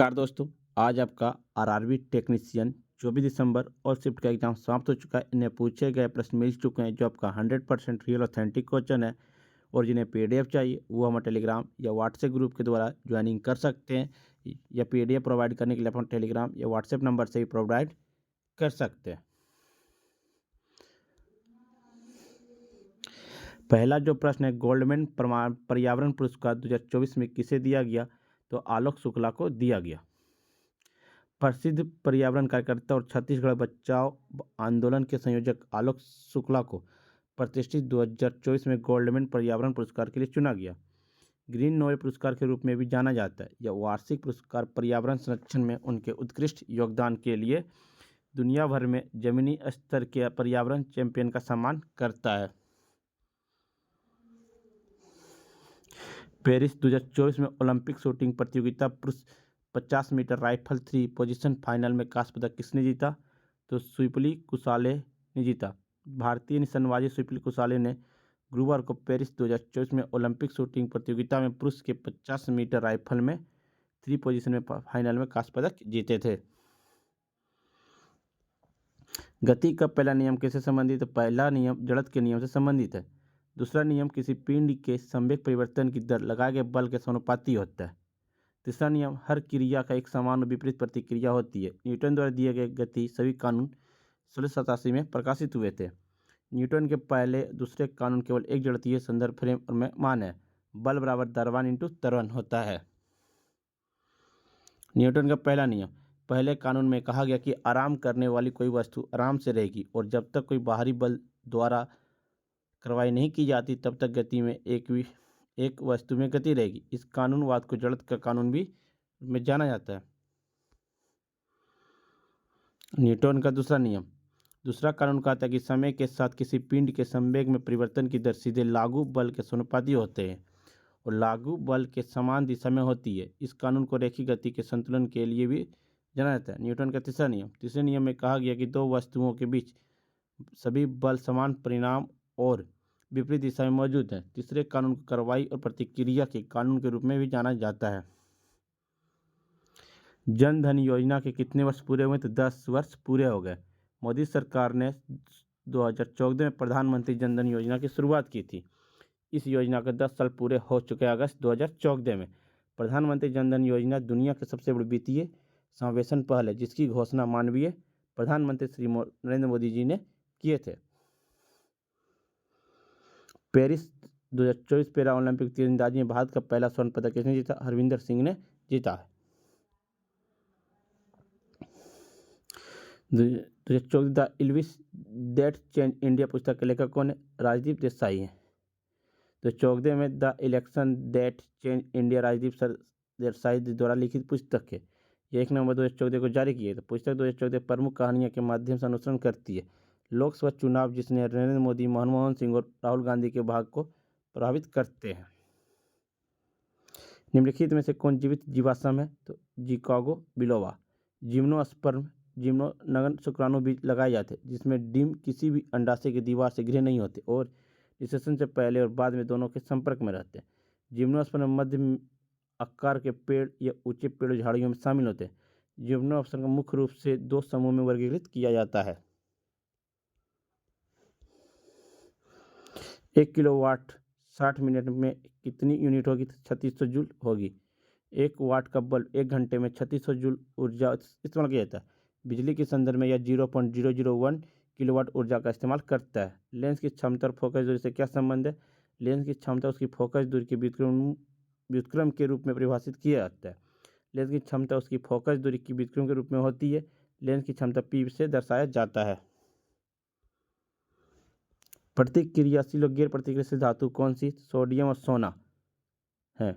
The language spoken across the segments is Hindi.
नमस्कार दोस्तों। आज आपका आरआरबी टेक्नीशियन 24 दिसंबर और शिफ्ट का एग्जाम समाप्त हो चुका है। इन्हें पूछे गए प्रश्न मिल चुके हैं जो आपका 100% रियल ऑथेंटिक क्वेश्चन है। और जिन्हें पीडीएफ चाहिए वो हमारे टेलीग्राम या व्हाट्सएप ग्रुप के द्वारा ज्वाइनिंग कर सकते हैं, या पीडीएफ प्रोवाइड करने के लिए अपना टेलीग्राम या व्हाट्सएप नंबर से ही प्रोवाइड कर सकते हैं। पहला जो प्रश्न है, गोल्डमैन पर्यावरण पुरस्कार 2024 में किसे दिया गया? तो आलोक शुक्ला को दिया गया। प्रसिद्ध पर्यावरण कार्यकर्ता और छत्तीसगढ़ बचाओ आंदोलन के संयोजक आलोक शुक्ला को प्रतिष्ठित 2024 में गोल्डमैन पर्यावरण पुरस्कार के लिए चुना गया। ग्रीन नोबेल पुरस्कार के रूप में भी जाना जाता है। यह वार्षिक पुरस्कार पर्यावरण संरक्षण में उनके उत्कृष्ट योगदान के लिए दुनिया भर में जमीनी स्तर के पर्यावरण चैंपियन का सम्मान करता है। पेरिस 2024 में ओलंपिक शूटिंग प्रतियोगिता पुरुष 50 मीटर राइफल 3 पोजीशन फाइनल में कांस्य पदक किसने जीता? तो सुइपली कुसाले ने जीता। भारतीय निशानेबाज सुइपली कुसाले ने गुरुवार को पेरिस 2024 में ओलंपिक शूटिंग प्रतियोगिता में पुरुष के 50 मीटर राइफल में 3 पोजीशन में फाइनल में कांस्य पदक जीते थे। गति का पहला नियम किससे संबंधित है? पहला नियम जड़त्व के नियम से संबंधित है। दूसरा नियम किसी पिंड के संवेग परिवर्तन की दर लगाए गए बल के समानुपाती होता है। तीसरा नियम हर क्रिया का एक समान और विपरीत प्रतिक्रिया होती है। न्यूटन द्वारा दिए गए गति सभी कानून 1687 में प्रकाशित हुए थे। न्यूटन के पहले दूसरे कानून केवल एक जड़तीय संदर्भ फ्रेम और मान है। बल बराबर दरवान इंटू त्वरण होता है। न्यूटन का पहला नियम, पहले कानून में कहा गया कि आराम करने वाली कोई वस्तु आराम से रहेगी और जब तक कोई बाहरी बल द्वारा कार्रवाई नहीं की जाती तब तक गति में एक वस्तु में गति रहेगी। इस कानूनवाद को जड़त्व का कानून भी में जाना जाता है। न्यूटन का दूसरा नियम, दूसरा कानून कहता है कि समय के साथ किसी पिंड के संवेग में परिवर्तन की दर सीधे लागू बल के समानुपाती होते हैं और लागू बल के समान दिशा में होती है। इस कानून को रैखिक गति के संतुलन के लिए भी जाना जाता है। न्यूटन का तीसरा नियम, तीसरे नियम में कहा गया कि दो वस्तुओं के बीच सभी बल समान परिणाम और विपरीत दिशा में मौजूद हैं। तीसरे कानून को कार्रवाई और प्रतिक्रिया के कानून के रूप में भी जाना जाता है। जन धन योजना के कितने वर्ष पूरे हुए? तो 10 वर्ष पूरे हो गए। मोदी सरकार ने 2014 में प्रधानमंत्री जन धन योजना की शुरुआत की थी। इस योजना के 10 साल पूरे हो चुके हैं। अगस्त 2014 में प्रधानमंत्री जन धन योजना दुनिया के सबसे बड़ी वित्तीय समावेशन पहल है, जिसकी घोषणा माननीय प्रधानमंत्री श्री नरेंद्र मोदी जी ने किए थे। पेरिस 2024 पैरा ओलंपिक तीरंदाजी में भारत का पहला स्वर्ण पदक किसने जीता? हरविंदर सिंह ने जीता है। 2024 the Elvis that change India पुस्तक के लेखक कौन है? राजदीप देसाई हैं। तो 14 में the election that change India Rajdeep Desai द्वारा लिखित पुस्तक है। ये 1 नवंबर 2014 को जारी की है। तो पुस्तक 2014 प्रमुख कहानियों के माध्यम से अनुसरण करती है लोकसभा चुनाव जिसने नरेंद्र मोदी, मनमोहन सिंह और राहुल गांधी के भाग को प्रभावित करते हैं। निम्नलिखित में से कौन जीवित जीवाश्म है? तो जिकागो बिलोवा। जिम्नोस्पर्म जिम्नोनगन शुक्राणु बीज लगाए जाते हैं जिसमें डिम किसी भी अंडाशय की दीवार से घिरे नहीं होते और निषेचन से पहले और बाद में दोनों के संपर्क में रहते हैं। जिम्नोस्पर्म मध्य आकार के पेड़ या ऊंचे पेड़ झाड़ियों में शामिल होते हैं। जिम्नोस्पर्म को मुख्य रूप से 2 समूह में वर्गीकृत किया जाता है। 1 किलोवाट 60 मिनट में कितनी यूनिट होगी? 3600 जूल होगी। 1 वाट का बल्ब 1 घंटे में 3600 जूल ऊर्जा इस्तेमाल किया जाता है। बिजली के संदर्भ में यह 0.001 किलोवाट ऊर्जा का इस्तेमाल करता है। लेंस की क्षमता और फोकस दूरी से क्या संबंध है? लेंस की क्षमता उसकी फोकस दूरी के व्युत्क्रम के रूप में परिभाषित किया जाता है। लेंस की क्षमता उसकी फोकस दूरी की व्युत्क्रम के रूप में होती है। लेंस की क्षमता P से दर्शाया जाता है। प्रतिक्रियाशील और गैर प्रतिक्रियाशील धातु कौन सी? सोडियम और सोना है।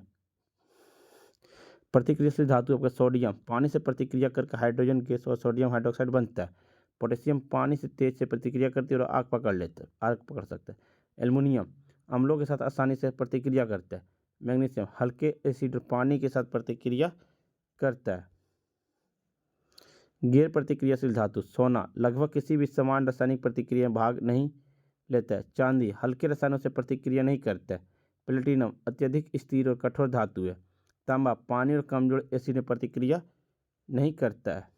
प्रतिक्रियाशील धातु आपका सोडियम पानी से प्रतिक्रिया करके हाइड्रोजन गैस और सोडियम हाइड्रोक्साइड बनता है। पोटेशियम पानी से तेज से प्रतिक्रिया करती है और आग पकड़ सकता है। एल्युमिनियम अम्लों के साथ आसानी से प्रतिक्रिया करता है। मैग्नीशियम हल्के एसिड और पानी के साथ प्रतिक्रिया करता है। गैर प्रतिक्रियाशील धातु सोना लगभग किसी भी समान रासायनिक प्रतिक्रिया में भाग नहीं लेता है। चांदी हल्के रसायनों से प्रतिक्रिया नहीं करता है। प्लेटिनम अत्यधिक स्थिर और कठोर धातु है। तांबा पानी और कमजोर एसिड में प्रतिक्रिया नहीं करता है।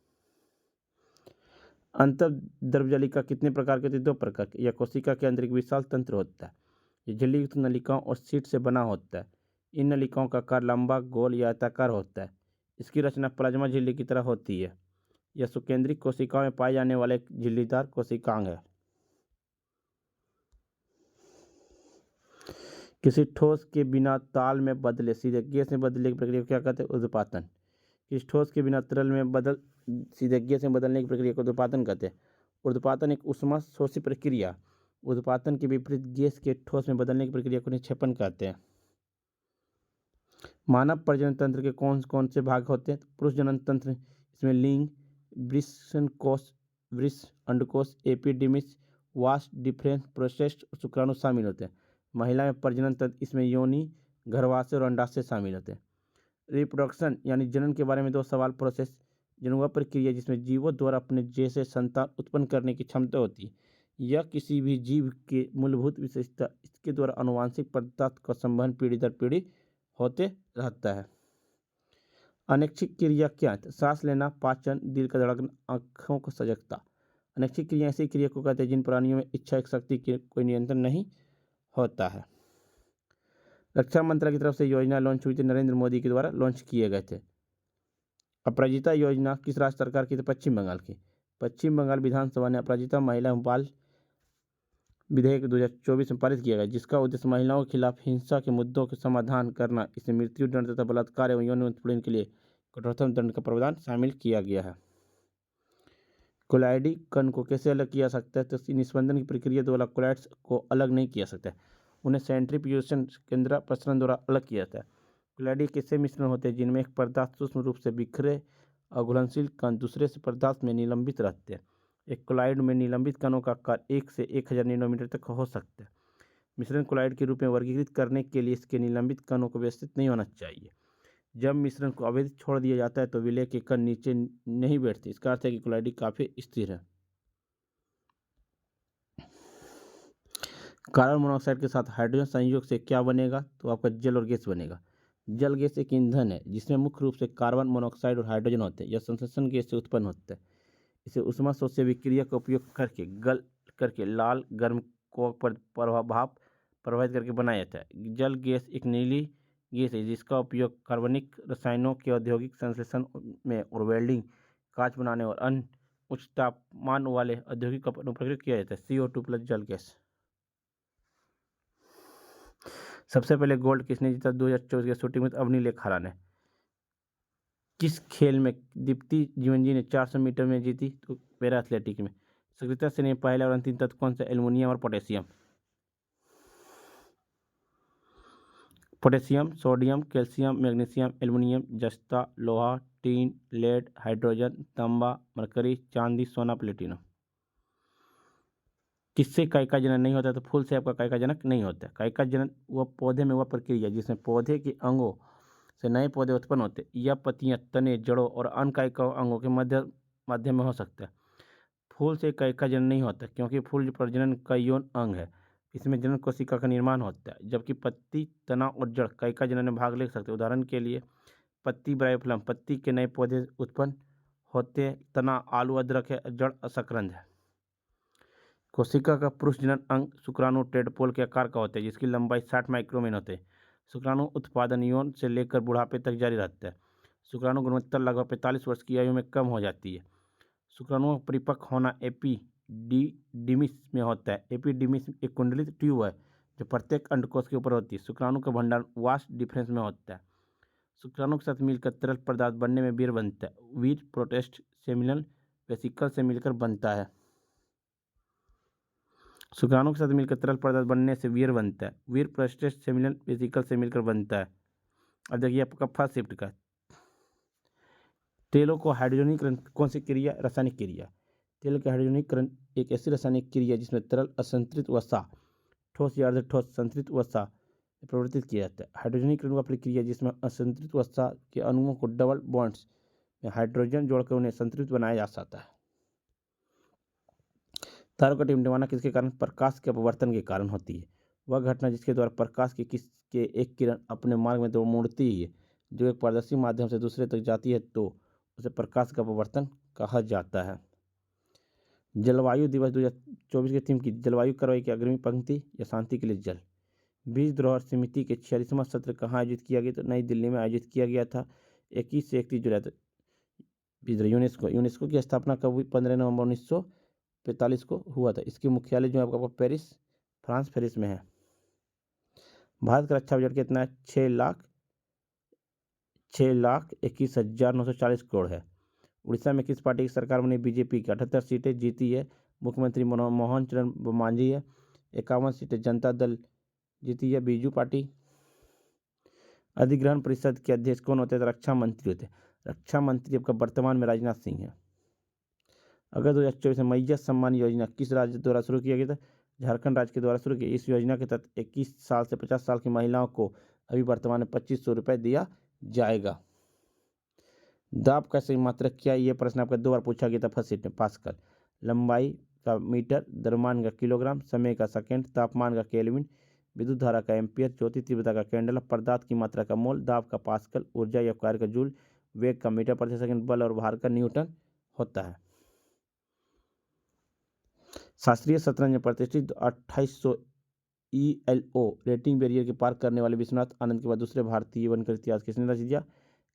अंतर्द्रव्यलिका कितने प्रकार के होती है? 2 प्रकार की। यह कोशिका के अंदर एक विशाल तंत्र होता है। ये झिल्ली युक्त नलिकाओं और सीट से बना होता है। इन नलिकाओं का आकार लंबा, गोल या आयताकार होता है। इसकी रचना प्लाज्मा झिल्ली की तरह होती है। यह सुकेंद्रिक कोशिकाओं में पाए जाने वाला एक झिल्लीदार कोशिकांग है। किसी ठोस के बिना ताल में बदले सीधे गैस में बदलने की प्रक्रिया को क्या कहते हैं? ऊर्ध्वपातन। किसी ठोस के बिना तरल में सीधे गैस में बदलने की प्रक्रिया को ऊर्ध्वपातन कहते हैं। ऊर्ध्वपातन एक ऊष्मा शोषी प्रक्रिया। ऊर्ध्वपातन के विपरीत गैस के ठोस में बदलने की प्रक्रिया को निक्षेपण कहते हैं। मानव प्रजनन तंत्र के कौन कौन से भाग होते हैं? पुरुष जनन तंत्र, इसमें लिंग, वृषणकोश, वृष, अंडकोश, एपिडिमिस, वास्ट, डिफरेंस, प्रोस्टेट और शुक्राणु शामिल होते हैं। महिला में प्रजनन तंत्र, इसमें योनि, गर्भाशय और अंडाशय शामिल होते हैं। रिप्रोडक्शन यानी जनन के बारे में 2 सवाल। प्रोसेस जनन वह प्रक्रिया जिसमें जीवों द्वारा अपने जैसे संतान उत्पन्न करने की क्षमता होती है। यह किसी भी जीव की मूलभूत विशेषता, इसके द्वारा आनुवंशिक पदार्थ का संवहन पीढ़ी दर पीढ़ी होते रहता है। अनैच्छिक क्रिया क्या है? सांस लेना, पाचन, दिल का धड़कन, आँखों को सजगता। अनैच्छिक क्रिया ऐसी क्रिया को कहते हैं जिन प्राणियों में इच्छा शक्ति के कोई नियंत्रण नहीं होता है। रक्षा मंत्रालय की तरफ से योजना लॉन्च हुई थी, नरेंद्र मोदी के द्वारा लॉन्च किए गए थे। अपराजिता योजना किस राज्य सरकार की थी? पश्चिम बंगाल की। पश्चिम बंगाल विधानसभा ने अपराजिता महिला एवं बाल विधेयक 2024 में पारित किया गया, जिसका उद्देश्य महिलाओं के खिलाफ हिंसा के मुद्दों के समाधान करना। इसमें मृत्यु दंड तथा बलात्कार एवं यौन उत्पीड़न के लिए कठोरतम दंड का प्रावधान शामिल किया गया है। कोलाइडी कण को कैसे अलग किया सकता है? तो निस्पंदन की प्रक्रिया द्वारा कोलाइड्स को अलग नहीं किया सकता है, उन्हें सेंट्रीफ्यूगेशन केंद्र प्रसरण द्वारा अलग किया जाता है। कोलाइडी कैसे मिश्रण होते हैं जिनमें एक पदार्थ सूक्ष्म रूप से बिखरे और घुलनशील कण दूसरे से पदार्थ में निलंबित रहते हैं। एक कोलाइड में निलंबित कणों का आकार 1 से 1000 नैनोमीटर तक हो सकता है। मिश्रण कोलाइड के रूप में वर्गीकृत करने के लिए इसके निलंबित कणों को व्यवस्थित नहीं होना चाहिए। जब मिश्रण को अवैध छोड़ दिया जाता है तो विलय के कण नीचे नहीं बैठते। इसका अर्थ है कि कोलाइड काफी स्थिर है। कार्बन मोनोऑक्साइड के साथ हाइड्रोजन संयोग से क्या बनेगा? तो आपका जल और गैस बनेगा। जल गैस एक ईंधन है जिसमें मुख्य रूप से कार्बन मोनोऑक्साइड और हाइड्रोजन होते हैं। यह संश्लेषण गैस से उत्पन्न होता है। इसे ऊष्मा शोषी विक्रिया का उपयोग करके गल करके लाल गर्म को भाप प्रभावित करके बनाया जाता है। जल गैस एक नीली गैस है जिसका उपयोग कार्बनिक रसायनों के औद्योगिक संश्लेषण में और वेल्डिंग, कांच बनाने और अन्य उच्च तापमान वाले औद्योगिक अनुप्रयोग किया जाता है। CO2 प्लस जल गैस। सबसे पहले गोल्ड किसने जीता? 2024 के शूटिंग में अवनी लेखारा ने। किस खेल में दीप्ति जीवनजी ने 400 मीटर में जीती? तो पैरा एथलेटिक में। सक्रियता से पहला और अंतिम तत्व कौन सा? एल्युमिनियम और potassium. Potassium, sodium, calcium, magnesium, aluminium, जस्ता, लोहा, टीन, लेड, हाइड्रोजन, तांबा, मरकरी, चांदी, सोना, प्लेटिनम। किससे कायिका जनन नहीं होता? तो फूल से आपका कायिका जनक नहीं होता। कायिका जनन वह पौधे में वह प्रक्रिया जिसमें पौधे के अंगों से नए पौधे उत्पन्न होते हैं। यह पत्तियां, तने, जड़ों और अन्य कायिका अंगों के माध्यम में हो सकता है। फूल से कायिका जनन नहीं होता क्योंकि फूल प्रजनन का यौन अंग है। इसमें जनन कोशिका का निर्माण होता है, जबकि पत्ती, तना और जड़ कायिका जनन में भाग ले सकते हैं। उदाहरण के लिए पत्ती ब्रायोफ्लम, पत्ती के नए पौधे उत्पन्न होते हैं। तना आलू अदरक है, जड़ शकरंद है। कोशिका का पुरुष जनन अंग शुक्राणु टेडपोल के आकार का होता है जिसकी लंबाई 60 माइक्रोमीटर होती है। शुक्राणु उत्पादन यौन से लेकर बुढ़ापे तक जारी रहता है। शुक्राणु गुणवत्ता लगभग 45 वर्ष की आयु में कम हो जाती है। शुक्राणुओं का परिपक्व होना एपिडिमिस में होता है। एपिडिमिस एक कुंडलित ट्यूब है जो प्रत्येक अंडकोश के ऊपर होती है। शुक्राणु का भंडारण वास्ट डिफरेंस में होता है। शुक्राणु के साथ मिलकर तरल पदार्थ बनने में वीर बनता है। वीर प्रोटेस्ट सेमिनल वेसिकल से मिलकर बनता है। शुक्राणु के साथ मिलकर तरल पदार्थ बनने से वीर बनता है। वीर प्रोस्टेट सेमिनल वेसिकल से मिलकर बनता है। अब देखिए आपका फर्स्ट शिफ्ट का तेलों को हाइड्रोजनीकरण कौन सी क्रिया? रासायनिक क्रिया। तेल का हाइड्रोजनीकरण एक ऐसी रासायनिक क्रिया जिसमें तरल असंतृप्त वसा ठोस या अर्धठोस संतृप्त वसा परिवर्तित किया जाता है। हाइड्रोजनीकरण वह प्रक्रिया जिसमें असंतृप्त वसा के अणुओं को डबल बॉन्ड्स में हाइड्रोजन जोड़कर उन्हें संतृप्त बनाया जा सकता है। तारों का टिमटिमाना किसके कारण? प्रकाश के अपवर्तन के कारण होती है। वह घटना जिसके द्वारा प्रकाश के एक किरण अपने मार्ग में तो मुड़ती ही है। जो एक पारदर्शी माध्यम से दूसरे तक जाती है तो उसे प्रकाश का अपवर्तन कहा जाता है। जलवायु दिवस 2024 की थीम की जलवायु कार्रवाई की अग्रिमी पंक्ति या शांति के लिए जल। बीज धरोहर समिति के 46वां सत्र कहाँ आयोजित किया गया? तो नई दिल्ली में आयोजित किया गया था 21 से 31 जुलाई तक। यूनेस्को की स्थापना कब हुई? 15 नवंबर 1945 को हुआ था। इसकी मुख्यालय जो है आपका पेरिस, फ्रांस पेरिस में है। भारत का रक्षा बजट कितना है? 6,21,940 करोड़ है। उड़ीसा में किस पार्टी की सरकार बनी? बीजेपी की। 78 सीटें जीती है। मुख्यमंत्री मनमोहन चरण मांझी है। 51 सीटें जनता दल जीती है, बीजू पार्टी। अधिग्रहण परिषद के अध्यक्ष कौन होते हैं? तो रक्षा मंत्री होते हैं। रक्षा मंत्री आपका वर्तमान में राजनाथ सिंह है। अगस्त 2024 में मैया सम्मान योजना किस राज्य द्वारा शुरू किया गया था? झारखंड राज्य के द्वारा शुरू किया। इस योजना के तहत 21 साल से 50 साल की महिलाओं को अभी वर्तमान में 2500 रुपये दिया जाएगा। दाब का सही मात्रक क्या है? ये प्रश्न आपका 2 बार पूछा गया था फर्स्ट सेट में। पास्कल। लंबाई का मीटर, द्रव्यमान का किलोग्राम, समय का सेकेंड, तापमान का केल्विन, विद्युत धारा का एम्पियर, ज्योति तीव्रता का कैंडल, पदार्थ की मात्रा का मोल, दाब का पास्कल, ऊर्जा या कार्य का जूल, वेग का मीटर प्रति सेकंड, बल और भार का न्यूटन होता है। शास्त्रीय शतरंज में प्रतिष्ठित 2800 ELO रेटिंग बैरियर के पार करने वाले विश्वनाथ आनंद के बाद दूसरे भारतीय बनकर इतिहास किसने रच दिया?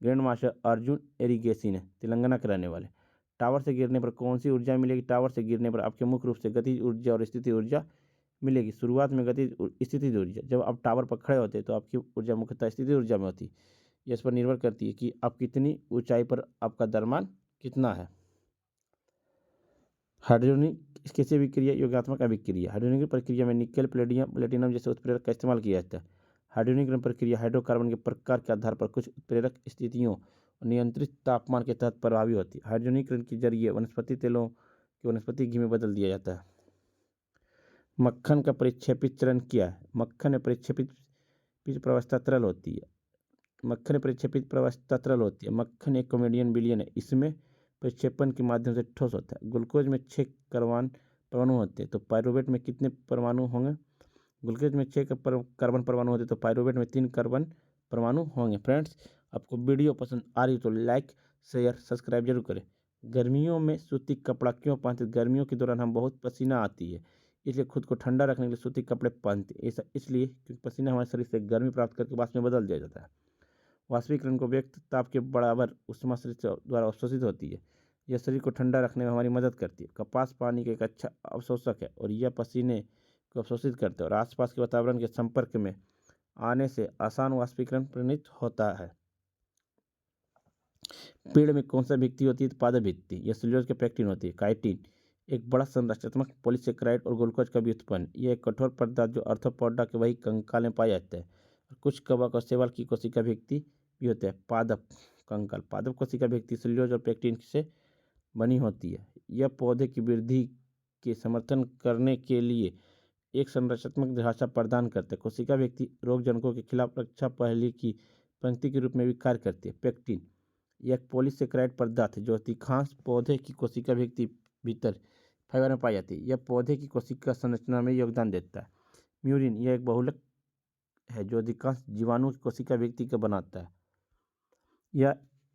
ग्रैंड मास्टर अर्जुन एरिगेसी ने, तेलंगाना के रहने वाले। टावर से गिरने पर कौन सी ऊर्जा मिलेगी? टावर से गिरने पर आपके मुख्य रूप से गतिज ऊर्जा और स्थिति ऊर्जा मिलेगी। शुरुआत में गतिज स्थिति ऊर्जा, जब आप टावर पर खड़े होते हैं तो आपकी ऊर्जा मुख्यतः स्थिति ऊर्जा में होती है। यह इस पर निर्भर करती है कि आप कितनी ऊंचाई पर आपका द्रव्यमान कितना है। हाइड्रोनिक किसी विक्रिया योगात्मक अभिक्रिया। हाइड्रोनिक प्रक्रिया में निकेल, प्लेटिनम जैसे उत्प्रेरक का इस्तेमाल किया जाता है। हाइड्रोनिक प्रक्रिया हाइड्रोकार्बन के प्रकार के आधार पर कुछ उत्प्रेरक स्थितियों और नियंत्रित तापमान के तहत प्रभावी होती है। हाइड्रोनिक के जरिए वनस्पति तेलों के वनस्पति घी में बदल दिया जाता है। मक्खन का परिक्षेपित चरण क्या है? मक्खन में परिक्षेपित प्रवस्था तरल होती है। मक्खन में परिक्षेपित प्रवस्था तरल होती है। मक्खन एक कॉमेडियन विलयन है। इसमें परिक्षेपण के माध्यम से ठोस होता है। ग्लूकोज में 6 कार्बन परमाणु होते हैं तो पाइरुवेट में कितने परमाणु होंगे? ग्लूकोज में 6 कार्बन परमाणु होते हैं तो पाइरुवेट में 3 कार्बन परमाणु होंगे। फ्रेंड्स, आपको वीडियो पसंद आ रही तो लाइक, शेयर, सब्सक्राइब जरूर करें। गर्मियों में सूती कपड़ा क्यों पहनते? गर्मियों के दौरान हम बहुत पसीना आती है, इसलिए खुद को ठंडा रखने के लिए सूती कपड़े पहनते हैं। ऐसा इसलिए क्योंकि पसीना हमारे शरीर से गर्मी प्राप्त करके वाष्प में बदल दिया जाता है। वाष्पीकरण को व्यक्त ताप के बराबर ऊष्मा शरीर द्वारा अवशोषित होती है। यह शरीर को ठंडा रखने में हमारी मदद करती है। कपास पानी का एक अच्छा अवशोषक है और यह पसीने को अवशोषित करता है और आसपास के वातावरण के संपर्क में आने से आसान वाष्पीकरण प्रेरित होता है। पेड़ में कौन सा भित्ति होती है? पादप भित्ति। यह सेल्यूलोज के पेक्टिन होती है। काइटिन एक बड़ा संरचनात्मक पॉलीसेकेराइड और ग्लूकोज का भी उत्पन्न। यह एक कठोर पदार्थ जो आर्थ्रोपोडा के वही कंकाल में पाया जाता है। कुछ कवक और शैवाल की कोशिका भित्ति भी होते हैं। पादप कंकाल, पादप कोशिका भित्ति सेल्यूलोज और पेक्टिन से बनी होती है। यह पौधे की वृद्धि के समर्थन करने के लिए एक संरचनात्मक ढांचा प्रदान करते हैं। कोशिका भित्ति रोगजनकों के खिलाफ रक्षा पहले की पंक्ति के रूप में भी कार्य करती है। पेक्टिन यह एक पॉलीसेकेराइड पदार्थ है जो अधिकांश पौधे की कोशिका भित्ति भीतर फाइबर में पाई जाती है। यह पौधे की कोशिका संरचना में योगदान देता है। म्यूरिन यह एक बहुलक है जो अधिकांश जीवाणु की कोशिका भित्ति को बनाता है।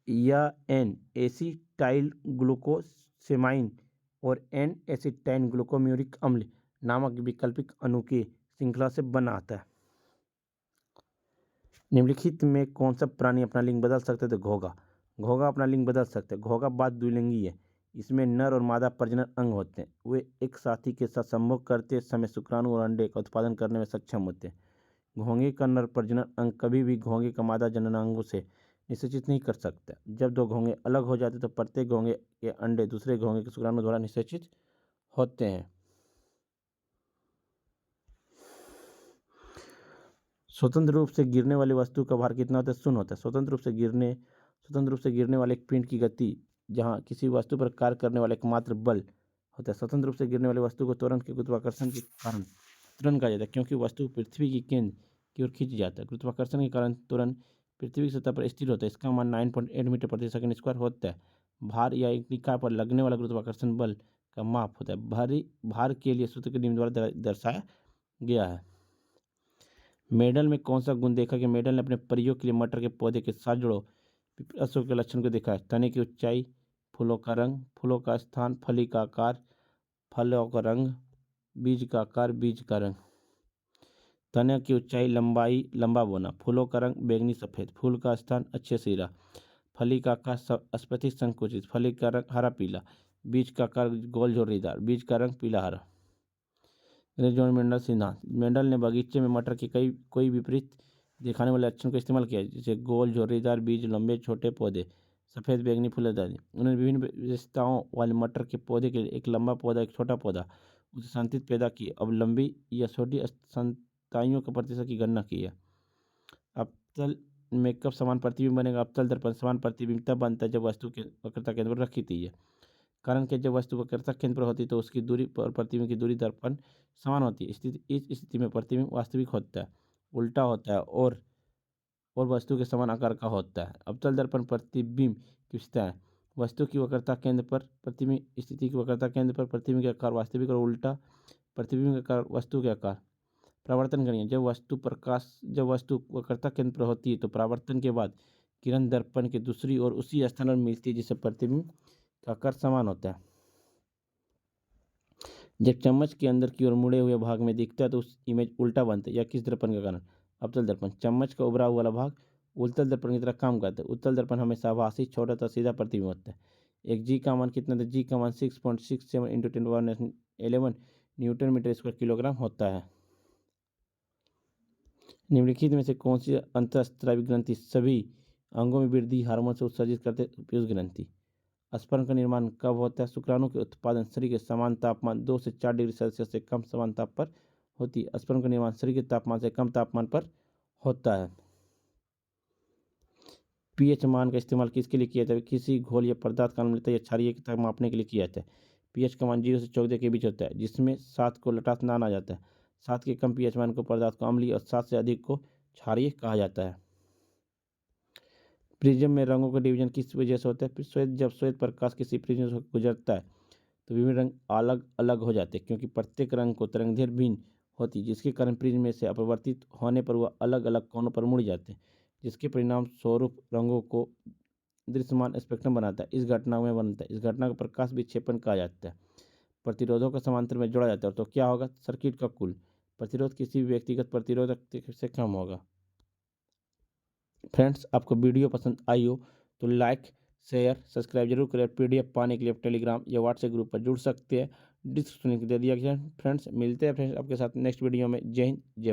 यह एन एसिटाइल ग्लूकोसेमाइन और एन एसिटाइन ग्लूकोम्यूरिक अम्ल नामक वैकल्पिक अणु की श्रृंखला से बनाता है। निम्नलिखित में कौन सा प्राणी अपना लिंग बदल सकता है? तो घोंघा। घोंघा अपना लिंग बदल सकते हैं। घोंघा बात द्विलिंगी है। इसमें नर और मादा प्रजनन अंग होते हैं। वे एक साथी के साथ संभोग करते समय शुक्राणु और अंडे का उत्पादन करने में सक्षम होते हैं। घोंघे का नर प्रजनन अंग कभी भी घोंघे का मादा जननांगों से निषेचित नहीं कर सकता। जब दो घोंघे अलग हो जाते तो प्रत्येक घोंघे के अंडे दूसरे घोंघे के शुक्राणु द्वारा निषेचित होते हैं। स्वतंत्र रूप से गिरने वाली वस्तु का भार कितना होता है? शून्य होता है। स्वतंत्र रूप से गिरने वाले एक पिंड की गति जहाँ किसी वस्तु पर कार्य करने वाला एकमात्र बल होता है। स्वतंत्र रूप से गिरने वाली वस्तु को त्वरण के गुरुत्वाकर्षण के कारण त्वरण कहा जाता है क्योंकि वस्तु पृथ्वी की केंद्र की ओर खींच जाता है। गुरुत्वाकर्षण के कारण त्वरण पृथ्वी की सतह पर स्थिर होता है। इसका मान 9.8 मीटर प्रति सेकंड स्क्वायर होता है। भार या एक निकाय पर लगने वाला गुरुत्वाकर्षण बल का माप होता है। भार के लिए सूत्र के निम्न द्वारा दर्शाया गया है। मेडल में कौन सा गुण देखा कि मेडल ने अपने प्रयोग के लिए मटर के पौधे के साथ जुड़ो अशोक के लक्षण को देखा है? तने की ऊंचाई, फूलों का रंग, फूलों का स्थान, फली का आकार, फलों का रंग, बीज का आकार, बीज का रंग। तने की ऊंचाई, लंबाई, लंबा बोना, फूलों का रंग बैंगनी सफेद, फूल का स्थान अच्छे सिरा, फली का आकार स्फटिक संकुचित, फली का रंग हरा पीला, बीज का आकार गोल झुर्रीदार, बीज का रंग पीला हरा। जॉन मेंडल सिद्धांत। मेंडल ने बगीचे में मटर के कोई विपरीत दिखाने वाले लक्षण का इस्तेमाल किया, जैसे गोल झुर्रीदार बीज, लंबे छोटे पौधे, सफेद बैंगनी फूल आदि। उन्होंने विभिन्न विशेषताओं वाले मटर के पौधे के लिए एक लंबा पौधा, एक छोटा पौधा, उसे संतुलित पैदा की। अब लंबी या छोटी संताइयों के प्रतिशत की गणना की है। अवतल में कब समान प्रतिबिंब बनेगा? अवतल दर्पण समान प्रतिबिंब तब बनता है जब वस्तु के वक्रता केंद्र पर रखी थी है। कारण कि जब वस्तु वक्रता केंद्र पर होती है तो उसकी दूरी और प्रतिबिंब की दूरी दर्पण समान होती है। इस स्थिति में प्रतिबिंब वास्तविक होता है, उल्टा होता है और वस्तु के समान आकार का होता है। अवतल दर्पण प्रतिबिंब की विशेषता है। वस्तु की वक्रता केंद्र पर प्रतिबिंब स्थिति की वक्रता केंद्र पर प्रतिबिंब के आकार वास्तविक और उल्टा प्रतिबिंब के आकार वस्तु के आकार। परावर्तन करिए। जब वस्तु वक्रता केंद्र पर होती है तो परावर्तन के बाद किरण दर्पण के दूसरी और उसी स्थान पर मिलती है जिससे प्रतिबिंब का आकार समान होता है। जब चम्मच के अंदर की ओर मुड़े हुए भाग में दिखता है तो उस इमेज उल्टा बनता है। या किस दर्पण के कारण? अवतल दर्पण। चम्मच का उभरा हुआ वाला भाग उत्तल दर्पण की तरह काम करता है। उत्तल दर्पण हमेशा आभासी, छोटा तथा सीधा प्रतिबिंब होता है। एक जी का मान कितना था? जी का मान 6.67 into 10⁻11 newton meter square kilogram होता है। निम्नलिखित में से कौन सी अंतःस्रावी ग्रंथि सभी अंगों में वृद्धि हार्मोन से उत्सर्जित करते? उपयुक्त ग्रंथि। स्पर्म का निर्माण कब होता है? शुक्राणु के उत्पादन शरीर के समान तापमान 2 से 4 डिग्री सेल्सियस से कम समान ताप पर होती है। स्पर्म का निर्माण शरीर के तापमान से कम तापमान पर होता है। पीएच मान का इस्तेमाल किसके लिए किया जाता है? किसी घोल या पदार्थ का अम्लता या क्षारीय तक मापने के लिए किया जाता है। पीएच का मान 0 से 14 के बीच होता है, जिसमें 7 को लटास माना जाता है। 7 के कम पीएच मान को पदार्थ को अम्लीय और 7 से अधिक को क्षारीय कहा जाता है। प्रिज्म में रंगों का डिवीजन किस वजह से होता है? जब श्वेत प्रकाश किसी प्रिज्म से गुजरता है तो विभिन्न रंग अलग अलग हो जाते हैं, क्योंकि प्रत्येक रंग को तरंगदैर्घ्य भिन्न होती है, जिसके कारण प्रिज्म में से अपवर्तित होने पर वह अलग अलग कोनों पर मुड़ जाते हैं, जिसके परिणाम स्वरूप रंगों को दृश्यमान स्पेक्ट्रम बनाता है। इस घटना को प्रकाश विक्षेपण कहा जाता है। प्रतिरोधों का समांतर में जोड़ा जाता है तो क्या होगा? सर्किट का कुल प्रतिरोध किसी भी व्यक्तिगत प्रतिरोधक से कम होगा। फ्रेंड्स, आपको वीडियो पसंद आई हो तो लाइक, शेयर, सब्सक्राइब जरूर करें। पीडीएफ पाने के लिए टेलीग्राम या व्हाट्सएप ग्रुप पर जुड़ सकते हैं। डिस्क्रिप्शन लिंक दे दिया गया है। फ्रेंड्स, मिलते हैं फ्रेंड्स आपके साथ नेक्स्ट वीडियो में। जय हिंद, जय भारत।